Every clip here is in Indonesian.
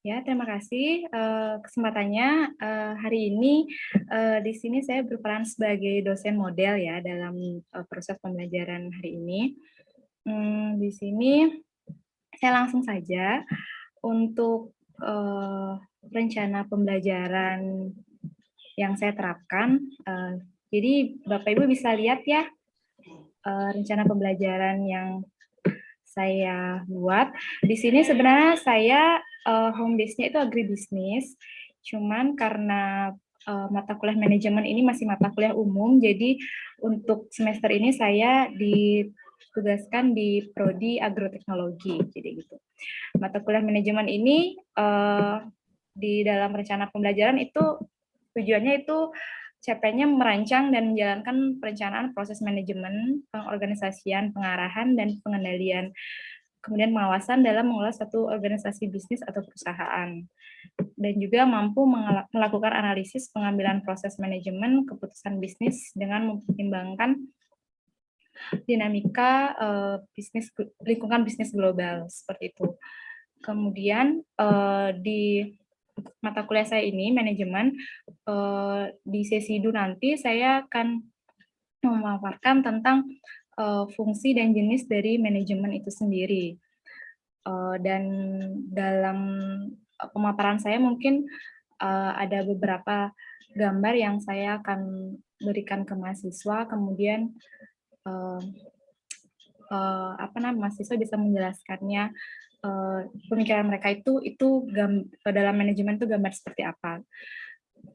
Ya, terima kasih, kesempatannya. Hari ini, di sini saya berperan sebagai dosen model ya dalam, proses pembelajaran hari ini. Di sini saya langsung saja untuk, rencana pembelajaran yang saya terapkan. Jadi Bapak Ibu bisa lihat ya, rencana pembelajaran yang saya buat. Di sini sebenarnya saya, home base-nya itu agribisnis, cuman karena, mata kuliah manajemen ini masih mata kuliah umum, jadi untuk semester ini saya ditugaskan di prodi agroteknologi, jadi gitu. Mata kuliah manajemen ini, di dalam rencana pembelajaran itu tujuannya itu CP-nya merancang dan menjalankan perencanaan proses manajemen, pengorganisasian, pengarahan, dan pengendalian, kemudian pengawasan dalam mengelola satu organisasi bisnis atau perusahaan, dan juga mampu melakukan analisis pengambilan proses manajemen keputusan bisnis dengan mempertimbangkan dinamika lingkungan bisnis global, seperti itu. Kemudian di mata kuliah saya ini, manajemen, di sesi dua nanti saya akan memaparkan tentang fungsi dan jenis dari manajemen itu sendiri. Dan dalam pemaparan saya mungkin ada beberapa gambar yang saya akan berikan ke mahasiswa, kemudian mahasiswa bisa menjelaskannya, pemikiran mereka itu dalam manajemen itu gambar seperti apa.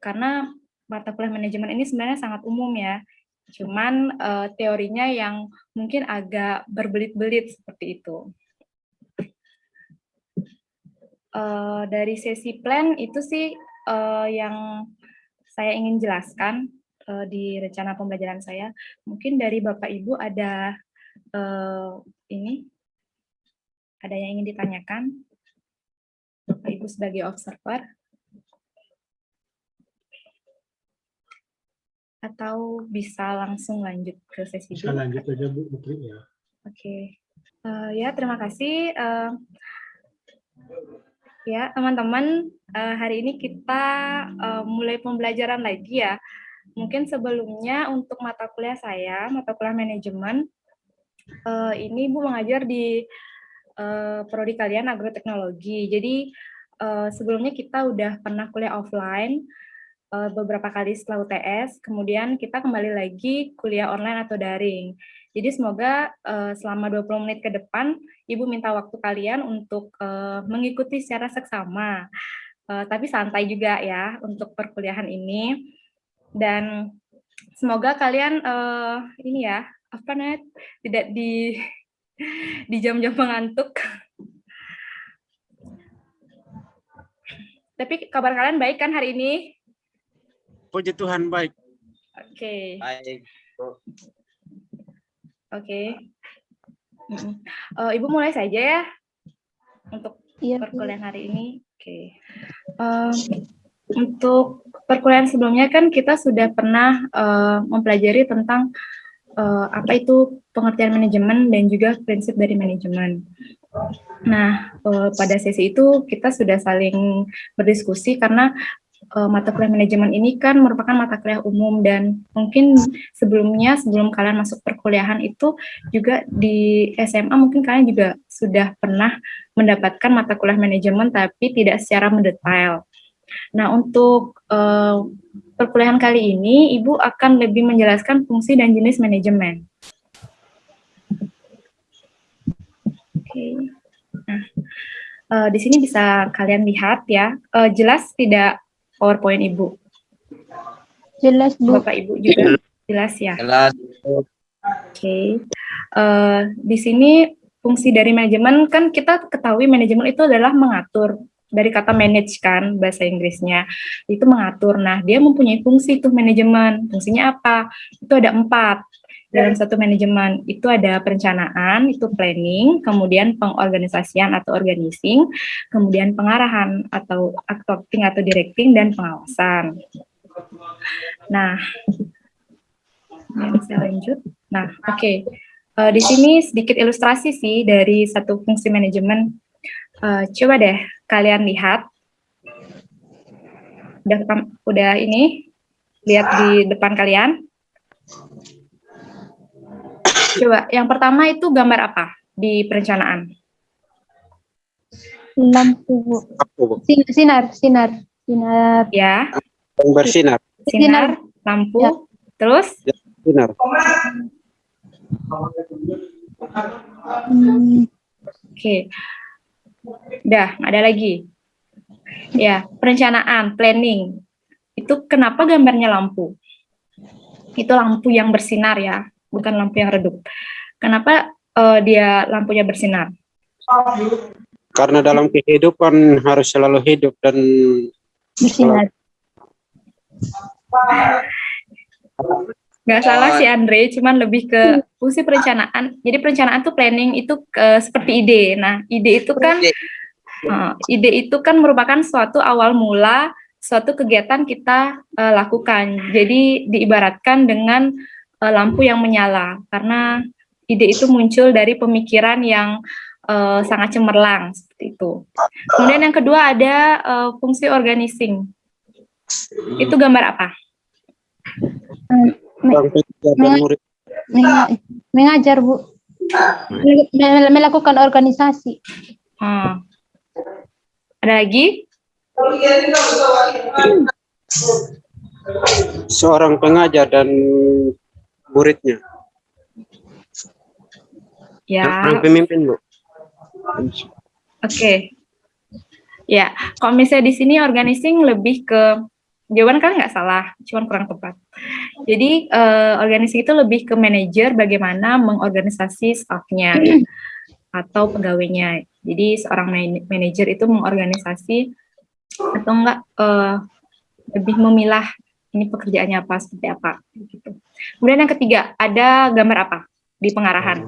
Karena mata kuliah manajemen ini sebenarnya sangat umum ya, cuman teorinya yang mungkin agak berbelit-belit seperti itu. Dari sesi plan itu sih yang saya ingin jelaskan di rencana pembelajaran saya. Mungkin dari Bapak Ibu ada ada yang ingin ditanyakan? Bapak Ibu sebagai observer? Atau bisa langsung lanjut ke sesi bisa lanjut aja Bu Putri ya. Oke. Ya, terima kasih. Ya, teman-teman, hari ini kita mulai pembelajaran lagi ya. Mungkin sebelumnya untuk mata kuliah saya, mata kuliah manajemen, ini Ibu mengajar di prodi kalian agroteknologi. Jadi sebelumnya kita udah pernah kuliah offline beberapa kali setelah UTS, kemudian kita kembali lagi kuliah online atau daring. Jadi semoga selama 20 menit ke depan, Ibu minta waktu kalian untuk mengikuti secara seksama. Tapi santai juga ya untuk perkuliahan ini. Dan semoga kalian ini ya, tidak di jam-jam mengantuk. Tapi kabar kalian baik kan hari ini? Puji Tuhan baik. Oke. Baik. Oke. Ibu mulai saja ya untuk perkuliahan hari ini. Oke. Untuk perkuliahan sebelumnya kan kita sudah pernah mempelajari tentang apa itu pengertian manajemen dan juga prinsip dari manajemen. Nah, pada sesi itu kita sudah saling berdiskusi karena mata kuliah manajemen ini kan merupakan mata kuliah umum, dan mungkin sebelum kalian masuk perkuliahan itu juga di SMA mungkin kalian juga sudah pernah mendapatkan mata kuliah manajemen tapi tidak secara mendetail. Nah, untuk perkuliahan kali ini Ibu akan lebih menjelaskan fungsi dan jenis manajemen. Oke. Nah, di sini bisa kalian lihat ya, jelas tidak PowerPoint Ibu? Jelas, Bu. Bapak Ibu juga jelas ya? Jelas. Oke. Di sini fungsi dari manajemen kan kita ketahui manajemen itu adalah mengatur, dari kata manage kan bahasa Inggrisnya, itu mengatur. Nah, dia mempunyai fungsi tuh manajemen. Fungsinya apa? Itu ada 4 dalam satu manajemen. Itu ada perencanaan, itu planning, kemudian pengorganisasian atau organizing, kemudian pengarahan atau acting atau directing, dan pengawasan. Nah, saya lanjut. Nah, oke. Di sini sedikit ilustrasi sih dari satu fungsi manajemen. Coba deh kalian lihat Udah ini lihat di depan kalian. Coba yang pertama itu gambar apa di perencanaan? Lampu, Bu. Apa, Bu? Sinar. Ya, Yang bersinar. sinar, lampu, Ya. terus Sinar. oke. Udah, nggak ada lagi. Ya, perencanaan, planning. Itu kenapa gambarnya lampu? Itu lampu yang bersinar ya, bukan lampu yang redup. Kenapa dia lampunya bersinar? Karena dalam kehidupan harus selalu hidup dan Bersinar. Nggak salah sih Andre, cuman lebih ke fungsi perencanaan. Jadi perencanaan tuh planning itu seperti ide. Nah, ide itu kan merupakan suatu awal mula suatu kegiatan kita lakukan. Jadi diibaratkan dengan lampu yang menyala karena ide itu muncul dari pemikiran yang sangat cemerlang seperti itu. Kemudian yang kedua ada fungsi organizing. Itu gambar apa? orang pintar dan murid. Mengajar, Bu. Melakukan organisasi. Ada lagi? Seorang pengajar dan muridnya. Ya. Orang pemimpin, Bu. Oke. Ya, kalau misalnya di sini organizing lebih ke jawaban kan nggak salah, cuma kurang tepat. Jadi organizing itu lebih ke manajer bagaimana mengorganisasi staffnya atau pegawainya. Jadi seorang manajer itu mengorganisasi atau enggak lebih memilah ini pekerjaannya apa seperti apa. Gitu. Kemudian yang ketiga ada gambar apa di pengarahan?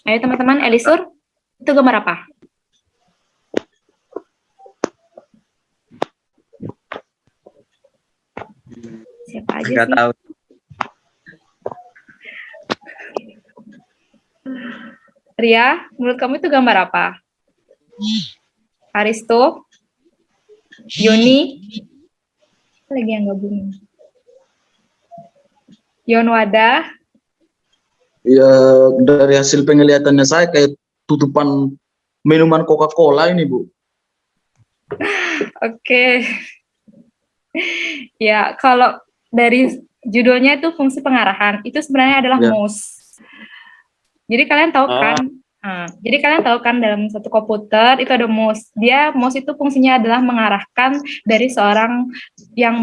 Ayo teman-teman, Elisur, itu gambar apa? Siapa aja Nggak sih? tahu. Ria, menurut kamu itu gambar apa? Aristo? Yoni? Apa lagi yang gabung? Yonwada? Ya, dari hasil penglihatannya saya kayak tutupan minuman Coca-Cola ini, Bu. Oke. Ya, kalau dari judulnya itu fungsi pengarahan, itu sebenarnya adalah Ya. mouse. Jadi kalian tahu kan? Jadi kalian tahu kan dalam satu komputer itu ada mouse. Mouse itu fungsinya adalah mengarahkan dari seorang yang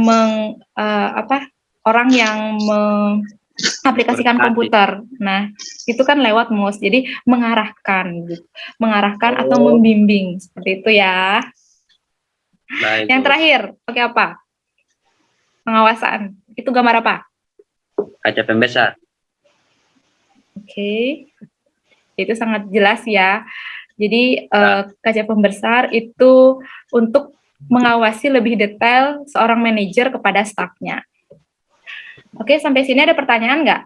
orang yang mengaplikasikan komputer. Nah, itu kan lewat mouse. Jadi mengarahkan, gitu. Mengarahkan atau membimbing seperti itu ya. Baik, Yang Bu. terakhir, pakai apa? Pengawasan. Itu gambar apa? Kaca pembesar. Oke. Itu sangat jelas ya. Jadi kaca pembesar itu untuk mengawasi lebih detail seorang manajer kepada stafnya. Oke, sampai sini ada pertanyaan nggak?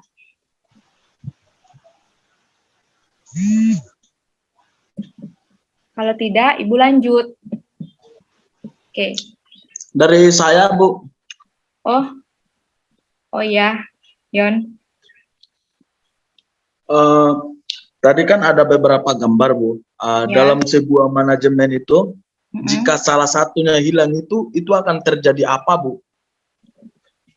Kalau tidak, Ibu lanjut. Oke. Dari saya, Bu. Oh ya, Yon. Tadi kan ada beberapa gambar, Bu. Ya. Dalam sebuah manajemen itu, jika salah satunya hilang itu akan terjadi apa, Bu?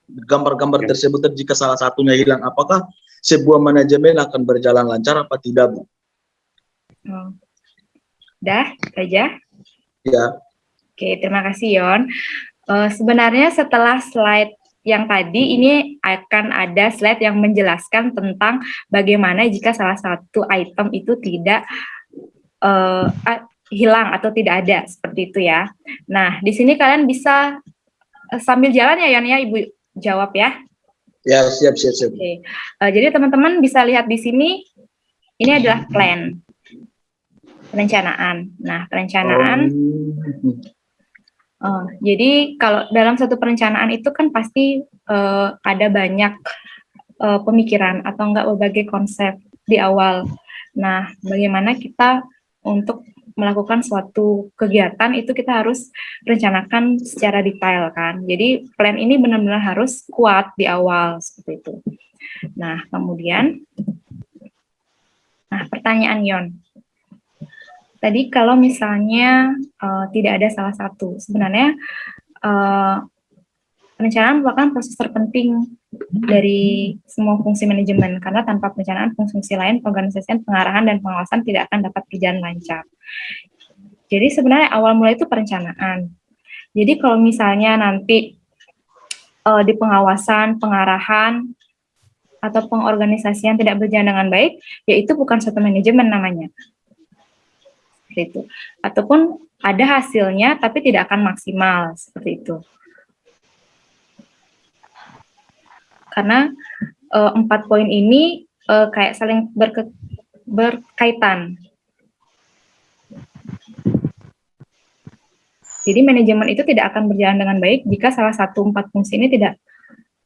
Gambar-gambar tersebut jika salah satunya hilang, apakah sebuah manajemen akan berjalan lancar apa tidak, Bu? Udah, aja. Ya. Oke, terima kasih, Yon. Sebenarnya setelah slide yang tadi, ini akan ada slide yang menjelaskan tentang bagaimana jika salah satu item itu tidak hilang atau tidak ada, seperti itu ya. Nah, di sini kalian bisa sambil jalan ya, Yon, ya, Ibu jawab ya. Ya, siap. Oke. Jadi teman-teman bisa lihat di sini, ini adalah plan, perencanaan. Nah, perencanaan. Jadi kalau dalam satu perencanaan itu kan pasti ada banyak pemikiran atau enggak berbagai konsep di awal. Nah, bagaimana kita untuk melakukan suatu kegiatan itu kita harus rencanakan secara detail kan. Jadi plan ini benar-benar harus kuat di awal seperti itu. Nah, kemudian pertanyaan Yon. Tadi kalau misalnya tidak ada salah satu, sebenarnya perencanaan merupakan proses terpenting dari semua fungsi manajemen, karena tanpa perencanaan fungsi lain, pengorganisasian, pengarahan, dan pengawasan tidak akan dapat berjalan lancar. Jadi sebenarnya awal mulai itu perencanaan. Jadi kalau misalnya nanti di pengawasan, pengarahan, atau pengorganisasian tidak berjalan dengan baik, yaitu bukan suatu manajemen namanya. Seperti itu. Ataupun ada hasilnya tapi tidak akan maksimal, seperti itu. Karena 4 poin ini kayak saling berkaitan. Jadi manajemen itu tidak akan berjalan dengan baik jika salah satu 4 fungsi ini tidak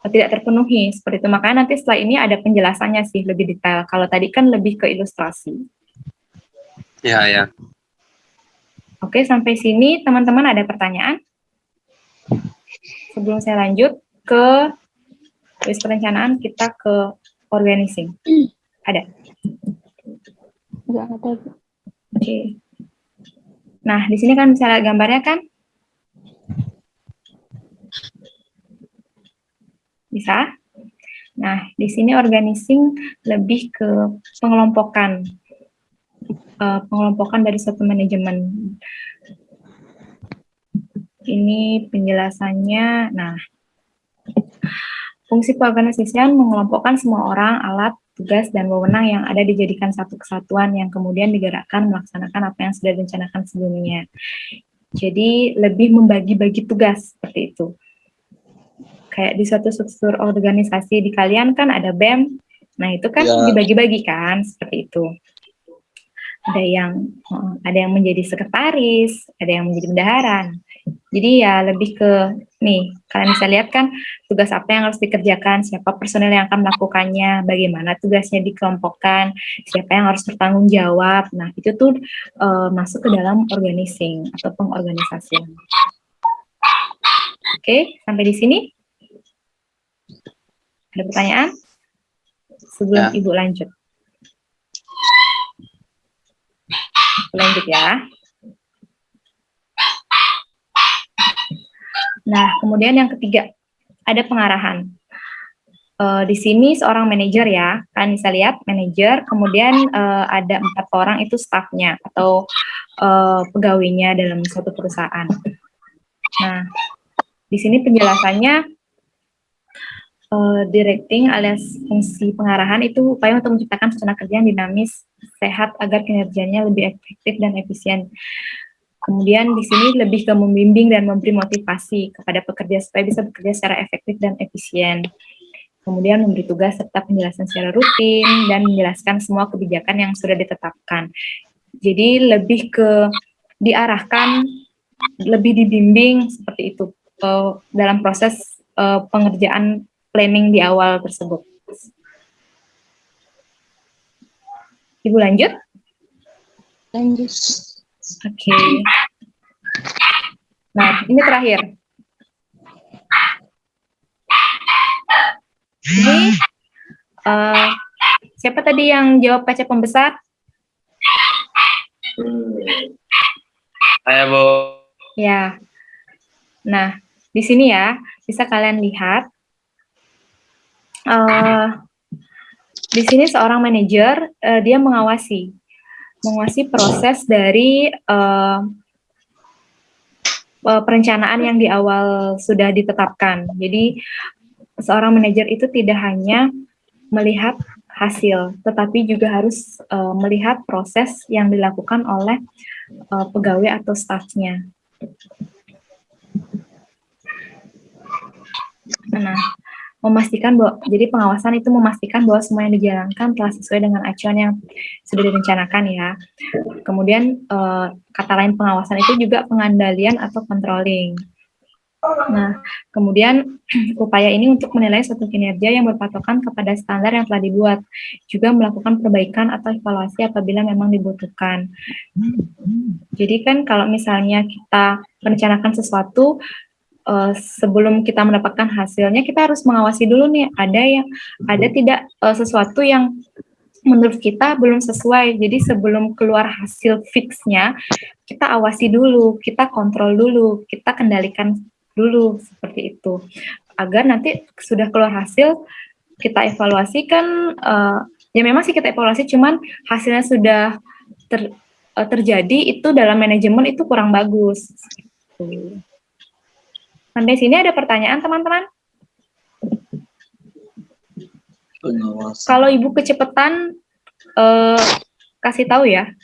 terpenuhi, seperti itu. Makanya nanti setelah ini ada penjelasannya sih lebih detail. Kalau tadi kan lebih ke ilustrasi. Ya. Oke, sampai sini teman-teman ada pertanyaan? Sebelum saya lanjut ke perencanaan, kita ke organizing. Ada? Enggak ada, Bu. Oke. Nah, di sini kan bisa lihat gambarnya kan? Bisa? Nah, di sini organizing lebih ke pengelompokan. Pengelompokan dari suatu manajemen. Ini penjelasannya. Nah, fungsi keorganisasian mengelompokkan semua orang, alat, tugas, dan wewenang yang ada dijadikan satu kesatuan yang kemudian digerakkan melaksanakan apa yang sudah direncanakan sebelumnya. Jadi lebih membagi-bagi tugas seperti itu. Kayak di suatu struktur organisasi di kalian kan ada BEM, nah itu kan dibagi-bagi kan seperti itu. Ada yang menjadi sekretaris, ada yang menjadi bendahara. Jadi ya lebih ke nih, kalian bisa lihat kan tugas apa yang harus dikerjakan, siapa personel yang akan melakukannya, bagaimana tugasnya dikelompokkan, siapa yang harus bertanggung jawab. Nah, itu tuh masuk ke dalam organizing atau pengorganisasian. Oke, sampai di sini. Ada pertanyaan? Sebelum Ibu lanjut. Lanjut ya. Nah, kemudian yang ketiga, ada pengarahan. Di sini seorang manajer ya, kalian bisa lihat manajer, kemudian ada 4 orang itu stafnya atau pegawainya dalam suatu perusahaan. Nah, di sini penjelasannya directing alias fungsi pengarahan itu upaya untuk menciptakan suasana kerja yang dinamis, sehat agar kinerjanya lebih efektif dan efisien. Kemudian di sini lebih ke membimbing dan memberi motivasi kepada pekerja supaya bisa bekerja secara efektif dan efisien. Kemudian memberi tugas serta penjelasan secara rutin dan menjelaskan semua kebijakan yang sudah ditetapkan. Jadi lebih ke diarahkan, lebih dibimbing seperti itu dalam proses pengerjaan planning di awal tersebut. Ibu lanjut? Lanjut. Oke. Nah, ini terakhir. Ini siapa tadi yang jawab kaca pembesar? Saya, Bu. Ya. Nah, di sini ya, bisa kalian lihat. Di sini seorang manajer, dia mengawasi proses dari perencanaan yang di awal sudah ditetapkan. Jadi seorang manajer itu tidak hanya melihat hasil, tetapi juga harus melihat proses yang dilakukan oleh pegawai atau stafnya. Nah, memastikan bahwa, jadi pengawasan itu memastikan bahwa semua yang dijalankan telah sesuai dengan acuan yang sudah direncanakan ya. Kemudian kata lain pengawasan itu juga pengandalian atau controlling. Nah, kemudian upaya ini untuk menilai suatu kinerja yang berpatokan kepada standar yang telah dibuat, juga melakukan perbaikan atau evaluasi apabila memang dibutuhkan. Jadi kan kalau misalnya kita merencanakan sesuatu, sebelum kita mendapatkan hasilnya, kita harus mengawasi dulu nih, ada tidak sesuatu yang menurut kita belum sesuai. Jadi sebelum keluar hasil fixnya, kita awasi dulu, kita kontrol dulu, kita kendalikan dulu, seperti itu. Agar nanti sudah keluar hasil, kita evaluasi kan, ya memang sih kita evaluasi, cuman hasilnya sudah terjadi, itu dalam manajemen itu kurang bagus. Sampai sini ada pertanyaan, teman-teman? Pengawasan. Kalau Ibu kecepatan, kasih tahu ya.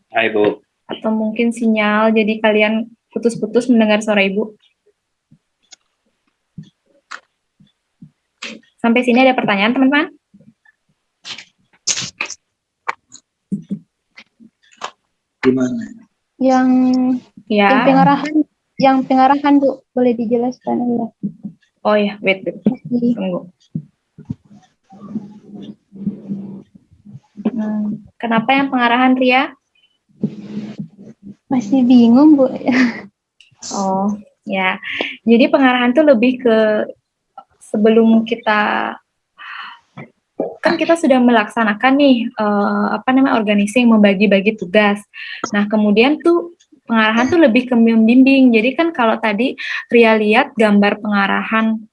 Hai Bu. Atau mungkin sinyal, jadi kalian putus-putus mendengar suara Ibu. Sampai sini ada pertanyaan, teman-teman? Gimana? Yang Ya. yang pengarahan Bu, boleh dijelaskan ya? Oh ya, wait. Masih, Tunggu. Kenapa yang pengarahan, Ria? masih bingung Bu. Oh, ya. Jadi pengarahan tuh lebih ke sebelum kita, kan kita sudah melaksanakan nih, organizing, membagi-bagi tugas. Nah, kemudian tuh pengarahan tuh lebih ke membimbing. Jadi kan kalau tadi Ria lihat gambar pengarahan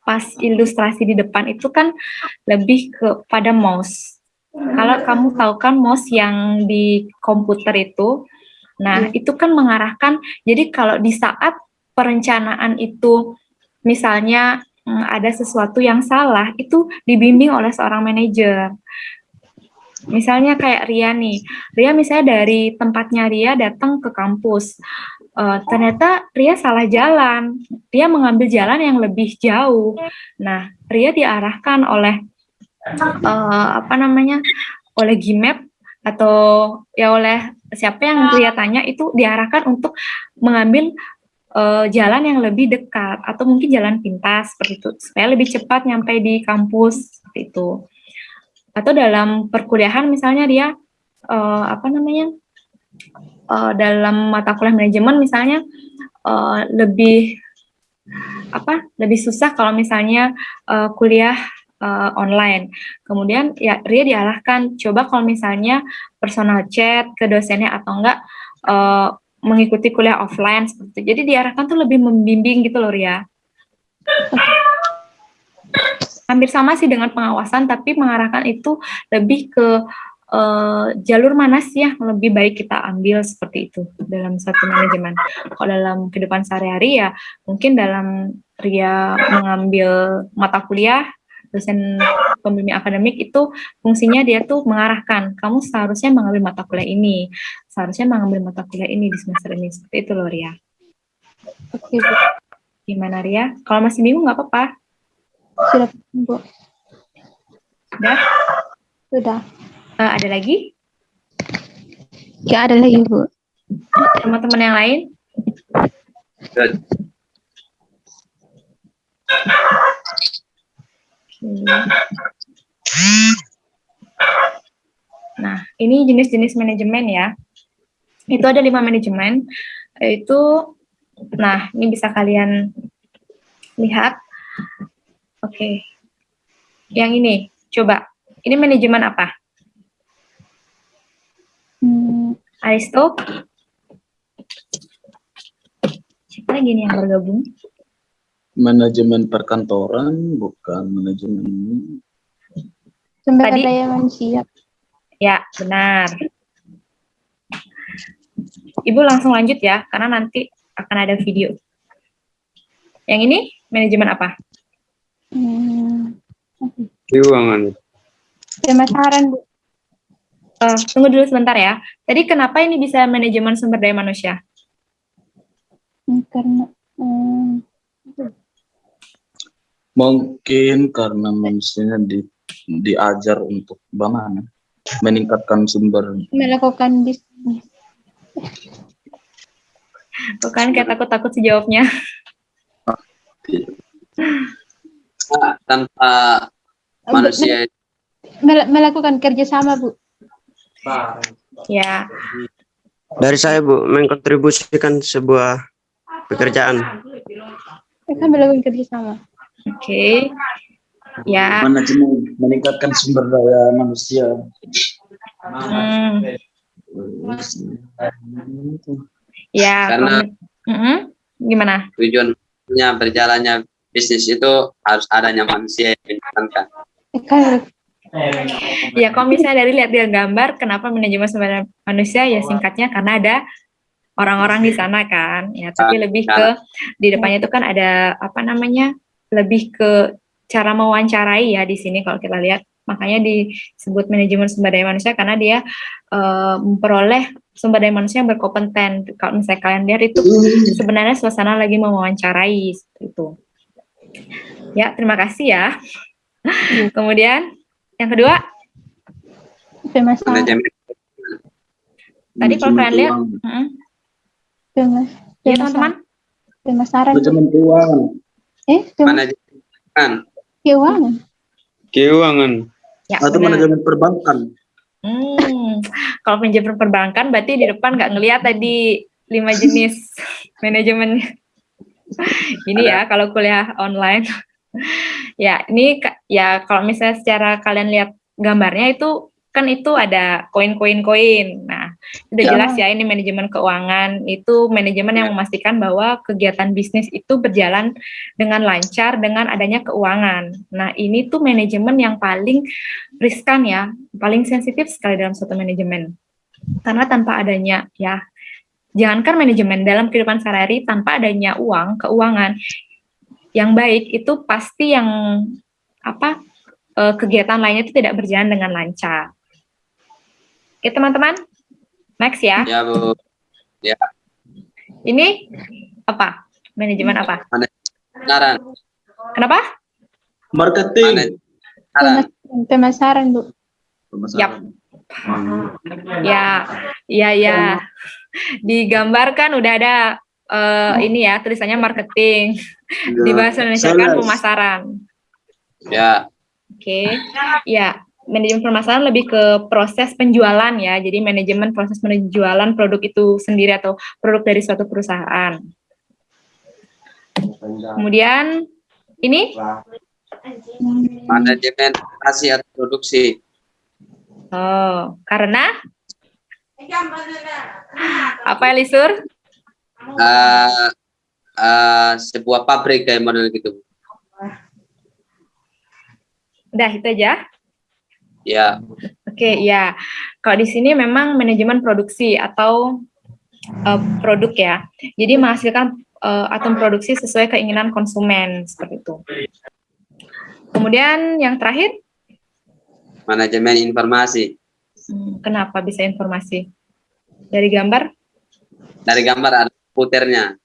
pas ilustrasi di depan itu kan lebih kepada mouse. Kalau kamu tahu kan mouse yang di komputer itu, nah itu kan mengarahkan, jadi kalau di saat perencanaan itu misalnya ada sesuatu yang salah, itu dibimbing oleh seorang manajer. Misalnya kayak Ria nih, Ria misalnya dari tempatnya Ria datang ke kampus, ternyata Ria salah jalan, Ria mengambil jalan yang lebih jauh. Nah, Ria diarahkan oleh oleh Gmap atau ya oleh siapa yang Ria tanya, itu diarahkan untuk mengambil jalan yang lebih dekat atau mungkin jalan pintas seperti itu supaya lebih cepat nyampe di kampus seperti itu. Atau dalam perkuliahan misalnya dia dalam mata kuliah manajemen misalnya lebih susah kalau misalnya kuliah online. Kemudian ya Ria diarahkan coba kalau misalnya personal chat ke dosennya atau enggak mengikuti kuliah offline seperti itu. Jadi diarahkan tuh lebih membimbing gitu loh Ria. Hampir sama sih dengan pengawasan, tapi mengarahkan itu lebih ke jalur mana sih yang lebih baik kita ambil seperti itu dalam satu manajemen. Kalau dalam kehidupan sehari-hari ya mungkin dalam Ria mengambil mata kuliah, dosen pembimbing akademik itu fungsinya dia tuh mengarahkan, kamu seharusnya mengambil mata kuliah ini, seharusnya mengambil mata kuliah ini di semester ini, seperti itu loh Ria. Oke Bu. Gimana Ria? Kalau masih bingung nggak apa-apa. Sudah Bu. Sudah? Sudah. Ada lagi? Ya ada lagi Bu. Teman-teman yang lain? Good. Nah, ini jenis-jenis manajemen ya. Itu ada 5 manajemen, yaitu, nah ini bisa kalian lihat. Oke. Yang ini, coba. Ini manajemen apa? Aristo? Siapa lagi nih yang bergabung? Manajemen perkantoran, bukan manajemen Sumber Tadi? daya manusia. Ya, benar. Ibu langsung lanjut ya, karena nanti akan ada video. Yang ini, manajemen apa? Keuangan. Pemasaran Bu. Tunggu dulu sebentar ya. Tadi kenapa ini bisa manajemen sumber daya manusia? Karena mungkin karena manusianya diajar untuk bagaimana meningkatkan sumber. melakukan bisnis. Bukan kayak takut-takut sih jawabnya. Tanpa manusia Melakukan kerjasama, Bu. Ya, Dari saya Bu, mengkontribusikan sebuah pekerjaan. Kan melakukan kerjasama. oke. Ya, Manajemen meningkatkan sumber daya manusia. hmm, ya. Karena- Gimana? tujuannya berjalannya bisnis itu harus adanya manusia yang menjalankan. Kan Ya, kalau misalnya dari lihat gambar, kenapa manajemen sumber daya manusia? Ya singkatnya karena ada orang-orang di sana kan. Ya, tapi lebih ke di depannya itu kan ada apa namanya? Lebih ke cara mewawancarai ya di sini kalau kita lihat. Makanya disebut manajemen sumber daya manusia karena dia memperoleh sumber daya manusia yang berkompeten. Kalau misalnya kalian lihat itu sebenarnya suasana lagi mewawancarai seperti itu. Ya, terima kasih ya. Kemudian yang kedua, pemasaran. Manajemen tadi kalau kalian lihat, ya teman-teman, Pemasaran. Manajemen keuangan. manajemen Keuangan. keuangan. ya Atau benar. manajemen perbankan. Kalau manajemen perbankan berarti di depan nggak ngelihat tadi 5 jenis manajemennya. Ini ya kalau kuliah online. Ya, ini ya kalau misalnya secara kalian lihat gambarnya itu kan itu ada koin-koin. Nah, udah Ya. jelas ya ini manajemen keuangan. Itu manajemen yang memastikan bahwa kegiatan bisnis itu berjalan dengan lancar dengan adanya keuangan. Nah, ini tuh manajemen yang paling riskan ya, paling sensitif sekali dalam suatu manajemen. Karena tanpa adanya ya, jangankan manajemen dalam kehidupan sehari-hari tanpa adanya keuangan yang baik itu pasti yang kegiatan lainnya itu tidak berjalan dengan lancar. Oke teman-teman, next ya. Ya Bu. Ini apa? Manajemen apa? Pemasaran. Kenapa? Marketing. Pemasaran, Bu. Yap. Ya. Digambarkan udah ada ini ya tulisannya marketing. Di bahasa Indonesia kan pemasaran. Ya. Oke. Ya, manajemen pemasaran lebih ke proses penjualan ya. Jadi manajemen proses penjualan produk itu sendiri atau produk dari suatu perusahaan. Kemudian ini Manajemen operasi atau produksi. karena apa ya Lisur? Sebuah pabrik kayak model gitu. Udah itu aja. Ya. Oke, ya. Kalau di sini memang manajemen produksi atau produk ya. Jadi menghasilkan atau produksi sesuai keinginan konsumen seperti itu. Kemudian yang terakhir, Manajemen informasi. Kenapa bisa informasi? Dari gambar? Dari gambar ada komputernya.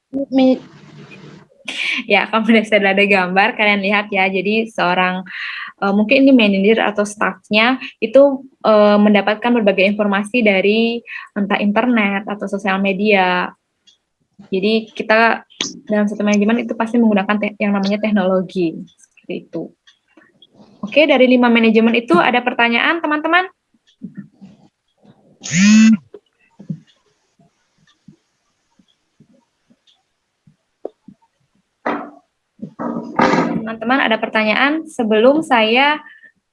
Ya, kalau sudah ada gambar, kalian lihat ya. Jadi seorang mungkin ini manajer atau staffnya itu mendapatkan berbagai informasi dari entah internet atau sosial media. Jadi kita dalam satu manajemen itu pasti menggunakan yang namanya teknologi seperti itu. Oke, dari 5 manajemen itu ada pertanyaan teman-teman? Teman-teman ada pertanyaan sebelum saya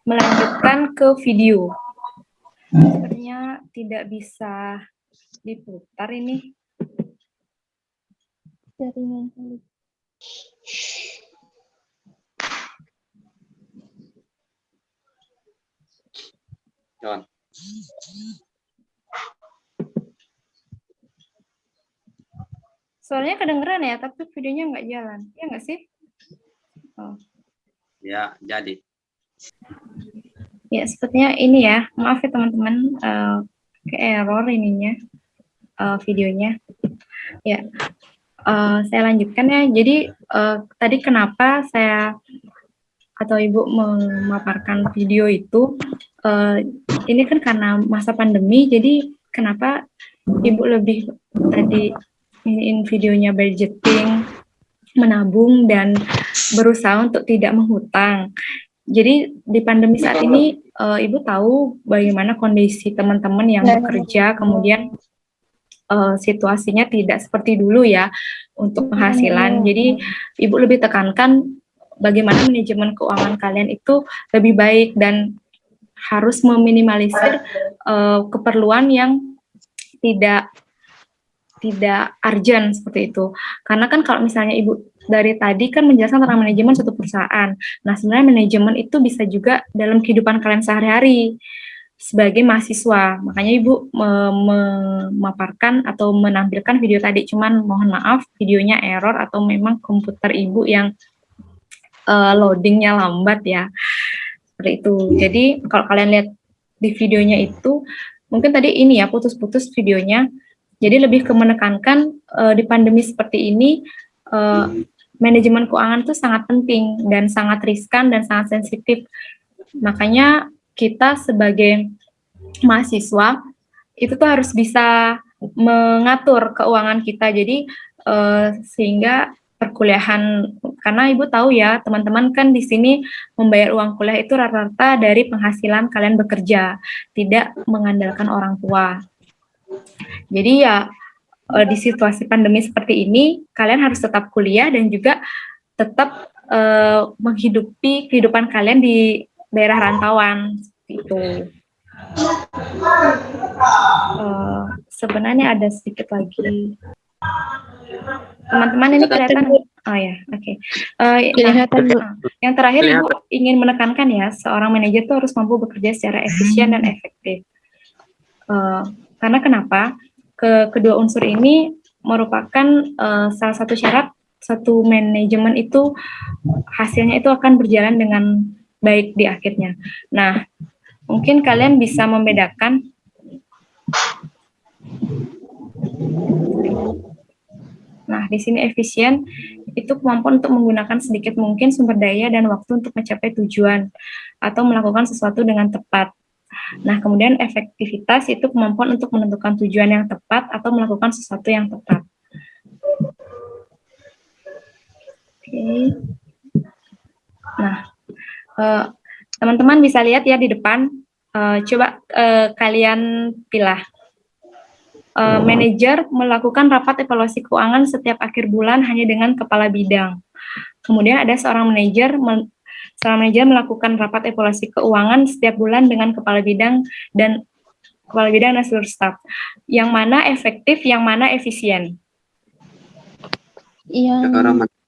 melanjutkan ke video. Sepertinya tidak bisa diputar ini. John. Soalnya kedengeran ya, tapi videonya nggak jalan. Ya nggak sih? Oh. Ya, jadi. Ya, sepertinya ini ya. Maaf ya teman-teman, ke error ininya, videonya. Ya, saya lanjutkan ya. Jadi, tadi kenapa saya atau Ibu memaparkan video itu, ini kan karena masa pandemi, jadi kenapa Ibu lebih tadi iniin videonya budgeting, menabung, dan berusaha untuk tidak menghutang. Jadi di pandemi saat ini, Ibu tahu bagaimana kondisi teman-teman yang bekerja, kemudian situasinya tidak seperti dulu ya untuk penghasilan. Jadi Ibu lebih tekankan bagaimana manajemen keuangan kalian itu lebih baik dan harus meminimalisir keperluan yang tidak urgent seperti itu. Karena kan kalau misalnya Ibu dari tadi kan menjelaskan tentang manajemen suatu perusahaan. Nah, sebenarnya manajemen itu bisa juga dalam kehidupan kalian sehari-hari sebagai mahasiswa. Makanya Ibu memaparkan atau menampilkan video tadi. Cuman mohon maaf videonya error atau memang komputer Ibu yang loadingnya lambat ya. Seperti itu. Jadi kalau kalian lihat di videonya itu, mungkin tadi ini ya putus-putus videonya. Jadi lebih ke menekankan di pandemi seperti ini, manajemen keuangan itu sangat penting dan sangat riskan dan sangat sensitif. Makanya kita sebagai mahasiswa itu tuh harus bisa mengatur keuangan kita. Jadi sehingga perkuliahan, karena Ibu tahu ya teman-teman kan di sini membayar uang kuliah itu rata-rata dari penghasilan kalian bekerja, tidak mengandalkan orang tua. Jadi ya di situasi pandemi seperti ini kalian harus tetap kuliah dan juga tetap menghidupi kehidupan kalian di daerah rantauan itu. Sebenarnya ada sedikit lagi. Teman-teman ini kelihatan? Oh ya, oke. Yang terakhir Ibu ingin menekankan ya, seorang manajer itu harus mampu bekerja secara efisien dan efektif. Karena kenapa? Kedua unsur ini merupakan salah satu syarat satu manajemen itu hasilnya itu akan berjalan dengan baik di akhirnya. Nah, mungkin kalian bisa membedakan di sini efisien itu kemampuan untuk menggunakan sedikit mungkin sumber daya dan waktu untuk mencapai tujuan atau melakukan sesuatu dengan tepat. Nah, kemudian efektivitas itu kemampuan untuk menentukan tujuan yang tepat atau melakukan sesuatu yang tepat. Oke. Nah, teman-teman bisa lihat ya di depan. Coba kalian pilih. Manajer melakukan rapat evaluasi keuangan setiap akhir bulan hanya dengan kepala bidang. Kemudian ada seorang manajer melakukan rapat evaluasi keuangan setiap bulan dengan kepala bidang dan seluruh staf. Yang mana efektif, yang mana efisien? Yang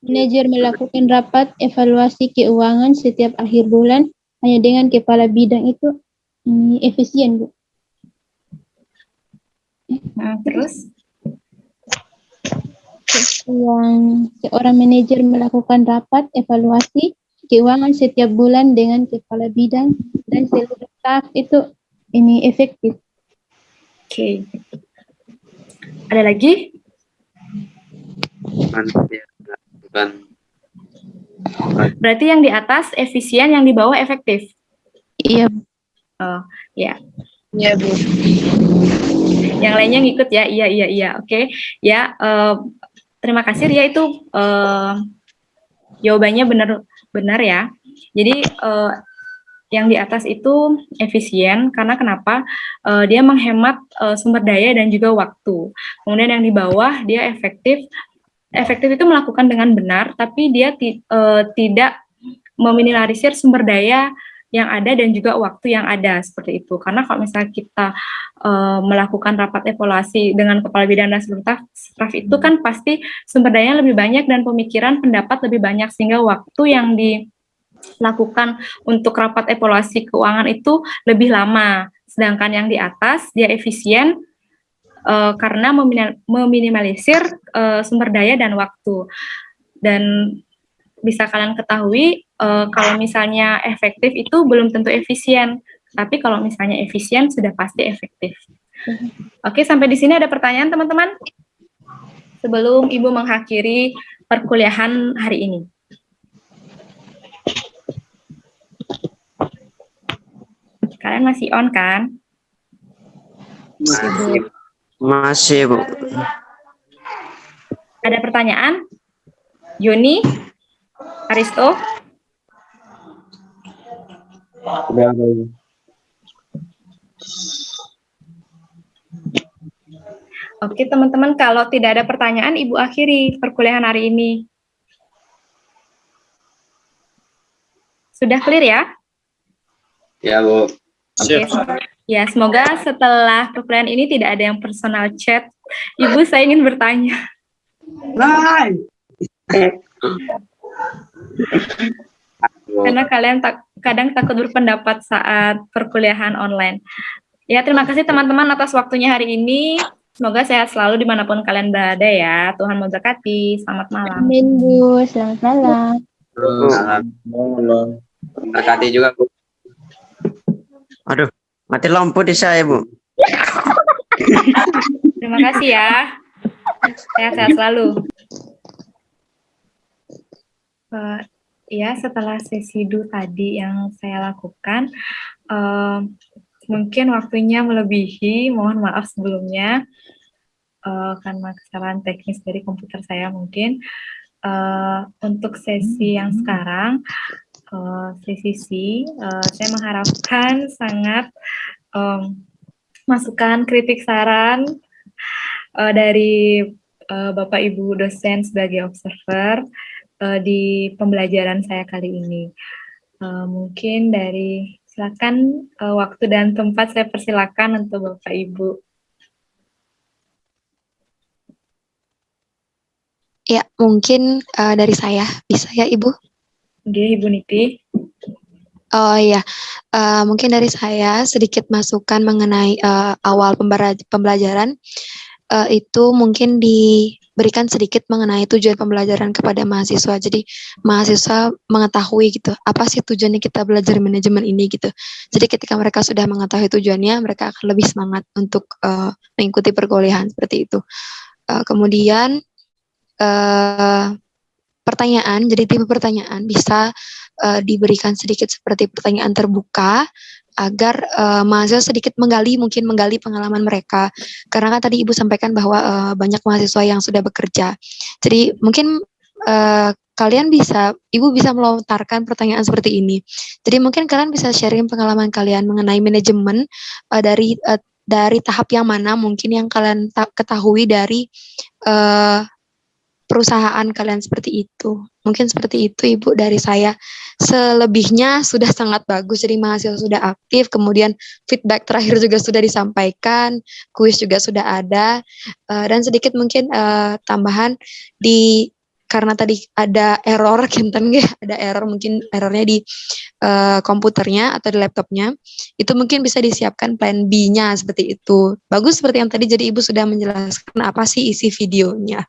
manajer melakukan rapat evaluasi keuangan setiap akhir bulan hanya dengan kepala bidang itu efisien, Bu. Nah, terus? Yang seorang manajer melakukan rapat evaluasi keuangan setiap bulan dengan kepala bidang dan seluruh staf itu ini efektif. Oke. Ada lagi? Bukan. Berarti yang di atas efisien, yang di bawah efektif. Iya. Oh, ya. Iya, Bu. Yang lainnya ngikut ya. Iya. Oke. Ya, terima kasih Ria, itu jawabannya benar ya. Jadi yang di atas itu efisien karena kenapa? Dia menghemat sumber daya dan juga waktu. Kemudian yang di bawah dia efektif. Efektif itu melakukan dengan benar, tapi dia tidak meminimalisir sumber daya yang ada dan juga waktu yang ada, seperti itu. Karena kalau misalnya kita melakukan rapat evaluasi dengan kepala bidang dan seluruh staf itu kan pasti sumber dayanya lebih banyak dan pemikiran pendapat lebih banyak, sehingga waktu yang dilakukan untuk rapat evaluasi keuangan itu lebih lama. Sedangkan yang di atas dia efisien karena meminimalisir sumber daya dan waktu. Dan bisa kalian ketahui kalau misalnya efektif itu belum tentu efisien, tapi kalau misalnya efisien sudah pasti efektif. Oke, sampai di sini ada pertanyaan teman-teman? Sebelum Ibu mengakhiri perkuliahan hari ini. Kalian masih on kan? Masih, Bu. Ada pertanyaan? Yuni? Aristo? Udah ada. Oke, teman-teman, kalau tidak ada pertanyaan, Ibu akhiri perkuliahan hari ini. Sudah clear ya? Ya, Bu. Oke. Ya, semoga setelah perkuliahan ini tidak ada yang personal chat. Ibu, saya ingin bertanya. Karena kalian kadang takut berpendapat saat perkuliahan online. Ya, terima kasih teman-teman atas waktunya hari ini. Semoga sehat selalu dimanapun kalian berada ya. Tuhan memberkati. Selamat malam. Amin, Bu. Selamat malam. Salam. Berkati juga, Bu. Aduh, mati lampu di saya, Bu. Terima kasih ya. Sehat-sehat selalu. Ya, setelah sesi do tadi yang saya lakukan, mungkin waktunya melebihi, mohon maaf sebelumnya, karena kesalahan teknis dari komputer saya mungkin. Untuk sesi yang sekarang, sesi C, saya mengharapkan sangat masukan, kritik, saran dari Bapak Ibu dosen sebagai observer di pembelajaran saya kali ini. Mungkin dari silakan waktu dan tempat saya persilakan untuk Bapak Ibu. Ya, mungkin dari saya. Bisa ya, Ibu? Oke, Ibu Niti. Oh iya, mungkin dari saya sedikit masukan mengenai awal pembelajaran. Itu mungkin diberikan sedikit mengenai tujuan pembelajaran kepada mahasiswa. Jadi mahasiswa mengetahui gitu, apa sih tujuannya kita belajar manajemen ini gitu. Jadi ketika mereka sudah mengetahui tujuannya, mereka akan lebih semangat untuk mengikuti perkuliahan seperti itu. Kemudian pertanyaan, jadi tipe pertanyaan bisa diberikan sedikit seperti pertanyaan terbuka agar mahasiswa sedikit menggali pengalaman mereka, karena kan tadi Ibu sampaikan bahwa banyak mahasiswa yang sudah bekerja. Jadi mungkin Ibu bisa melontarkan pertanyaan seperti ini. Jadi mungkin kalian bisa sharing pengalaman kalian mengenai manajemen dari tahap yang mana mungkin yang kalian ketahui dari perusahaan kalian seperti itu. Mungkin seperti itu, Ibu, dari saya. Selebihnya sudah sangat bagus, jadi mahasiswa sudah aktif, kemudian feedback terakhir juga sudah disampaikan, kuis juga sudah ada, dan sedikit mungkin tambahan karena tadi ada error, ada error, mungkin errornya di komputernya atau di laptopnya, itu mungkin bisa disiapkan plan B-nya seperti itu. Bagus seperti yang tadi, jadi Ibu sudah menjelaskan apa sih isi videonya.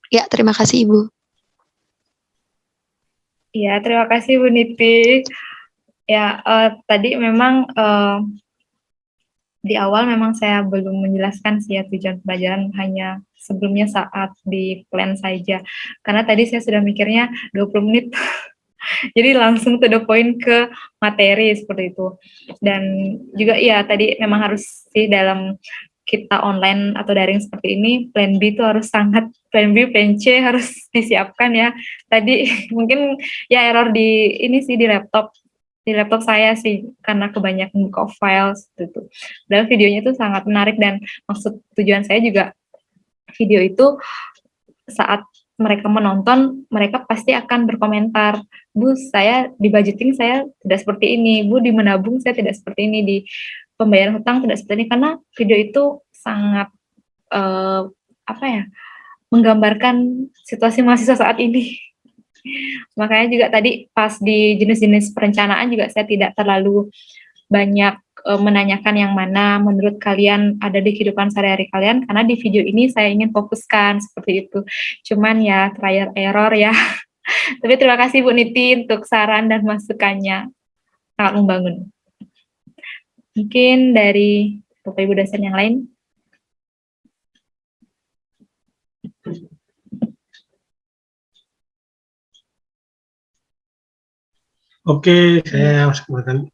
Ya, terima kasih Ibu. Ya, terima kasih Bu Niti. Ya, tadi memang di awal memang saya belum menjelaskan sih ya tujuan pembelajaran, hanya sebelumnya saat di plan saja. Karena tadi saya sudah mikirnya 20 menit. Jadi langsung to the point ke materi seperti itu. Dan juga ya tadi memang harus sih dalam kita online atau daring seperti ini, plan B itu harus sangat, plan B, plan C harus disiapkan ya. Tadi mungkin ya error di laptop saya sih, karena kebanyakan buka file seperti itu. Dan videonya itu sangat menarik, dan maksud tujuan saya juga video itu saat mereka menonton, mereka pasti akan berkomentar, Bu, saya di budgeting saya tidak seperti ini, Bu, di menabung saya tidak seperti ini, di pembayaran hutang tidak seperti ini, karena video itu sangat menggambarkan situasi mahasiswa saat ini. Makanya juga tadi pas di jenis-jenis perencanaan juga saya tidak terlalu banyak menanyakan yang mana menurut kalian ada di kehidupan sehari-hari kalian, karena di video ini saya ingin fokuskan seperti itu. Cuman ya trial error ya. Tapi terima kasih Bu Niti untuk saran dan masukannya, sangat membangun. Mungkin dari Bapak Ibu dosen yang lain. Oke, saya masuk kemudian.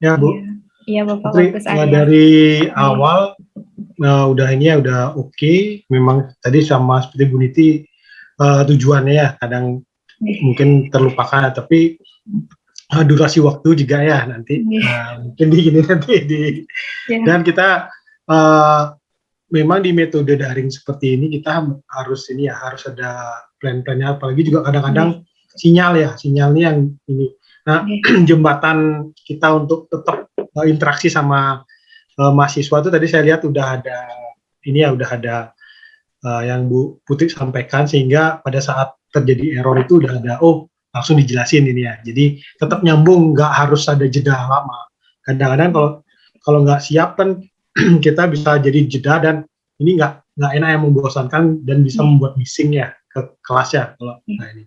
Ya Bu. Iya Bapak Putri, Bagus Arya. dari awal udah oke. Memang tadi sama seperti Bu Niti tujuannya ya, kadang mungkin terlupakan, tapi durasi waktu juga ya nanti mungkin Ya. dan kita memang di metode daring seperti ini kita harus harus ada plan-plannya, apalagi juga kadang-kadang sinyalnya yang ini. Nah, jembatan kita untuk tetap interaksi sama mahasiswa itu tadi saya lihat udah ada yang Bu Putri sampaikan, sehingga pada saat terjadi error itu udah ada langsung dijelasin ini ya. Jadi tetap nyambung, nggak harus ada jeda lama. Kadang-kadang kalau nggak siap kan kita bisa jadi jeda, dan ini nggak enak, yang membosankan dan bisa membuat missing ya ke kelas ya. Kalau ini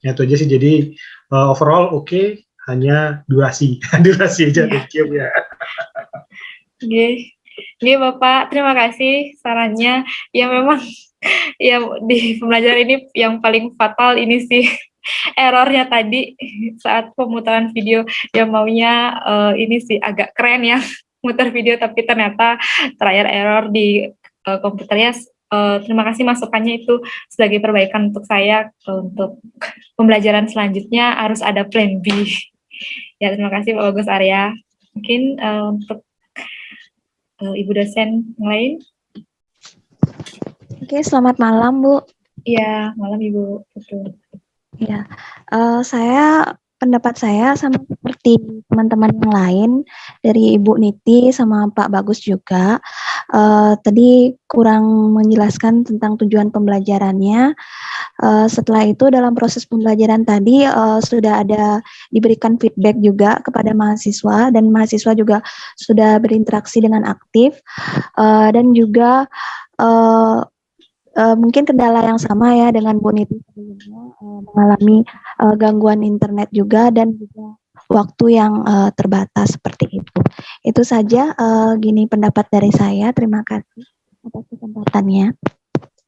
ya itu aja sih. Jadi overall oke, hanya durasi aja. Thank you ya. Oke, Bapak, terima kasih sarannya. Ya memang ya di pembelajaran ini yang paling fatal ini sih errornya tadi saat pemutaran video. Yang maunya ini sih agak keren ya, muter video, tapi ternyata trial error di komputernya. Terima kasih masukannya, itu sebagai perbaikan untuk saya. Untuk pembelajaran selanjutnya harus ada plan B. Ya, terima kasih Pak Bagus Arya. Mungkin untuk Ibu dosen yang lain. Oke, selamat malam Bu. Iya, malam Ibu. Betul. Ya, pendapat saya sama seperti teman-teman yang lain, dari Ibu Niti sama Pak Bagus juga. Tadi kurang menjelaskan tentang tujuan pembelajarannya. Setelah itu dalam proses pembelajaran tadi sudah ada diberikan feedback juga kepada mahasiswa, dan mahasiswa juga sudah berinteraksi dengan aktif, dan juga mungkin kendala yang sama ya dengan Bu Niti sebelumnya, mengalami gangguan internet juga, dan juga waktu yang terbatas seperti itu. Itu saja gini pendapat dari saya. Terima kasih atas kesempatannya.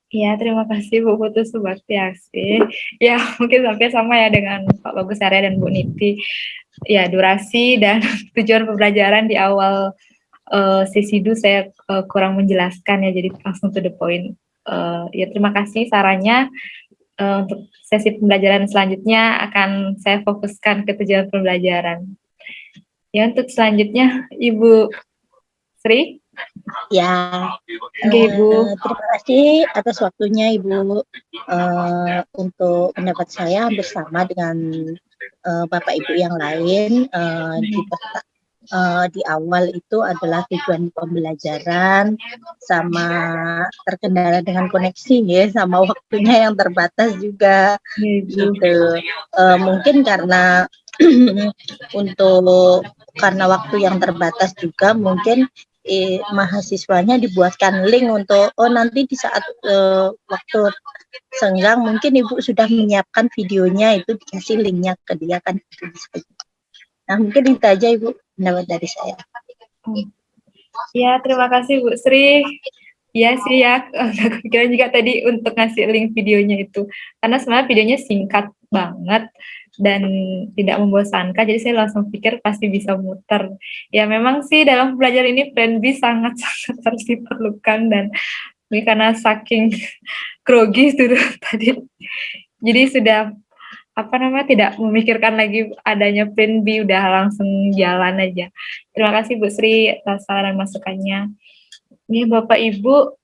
Iya, terima kasih Bu Putu Subaktiasih. Ya, mungkin sampai sama ya dengan Pak Bagus Arya dan Bu Niti. Ya, durasi dan tujuan pembelajaran di awal sesi itu saya kurang menjelaskan ya, jadi langsung to the point. Ya, terima kasih sarannya. Untuk sesi pembelajaran selanjutnya akan saya fokuskan ke tujuan pembelajaran. Ya, untuk selanjutnya Ibu Sri. Ya, Ibu. terima kasih atas waktunya Ibu. Untuk pendapat saya hampir sama dengan Bapak Ibu yang lain. Di awal itu adalah tujuan pembelajaran sama terkendala dengan koneksi ya, sama waktunya yang terbatas juga gitu. Mungkin karena karena waktu yang terbatas juga, mungkin mahasiswanya dibuatkan link untuk nanti di saat waktu senggang mungkin Ibu sudah menyiapkan videonya, itu dikasih linknya ke dia kan, itu bisa. Nah, mungkin itu aja Ibu pendapat dari saya. Ya, terima kasih Bu Sri. Ya sih ya, kepikiran juga tadi untuk ngasih link videonya itu. Karena sebenarnya videonya singkat banget dan tidak membosankan, jadi saya langsung pikir pasti bisa muter. Ya memang sih dalam pembelajaran ini plan B sangat-sangat harus diperlukan, dan ini karena saking grogi sudah tadi, jadi sudah tidak memikirkan lagi adanya plan B, udah langsung jalan aja. Terima kasih Bu Sri atas saran dan masukannya. Ini Bapak Ibu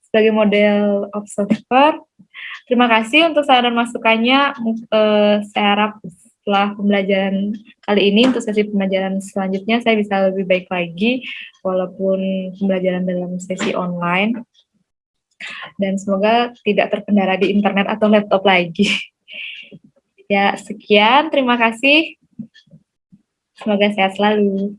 sebagai model observer, terima kasih untuk saran dan masukannya. Saya harap setelah pembelajaran kali ini, untuk sesi pembelajaran selanjutnya saya bisa lebih baik lagi, walaupun pembelajaran dalam sesi online. Dan semoga tidak terkendala di internet atau laptop lagi. Ya, sekian. Terima kasih. Semoga sehat selalu.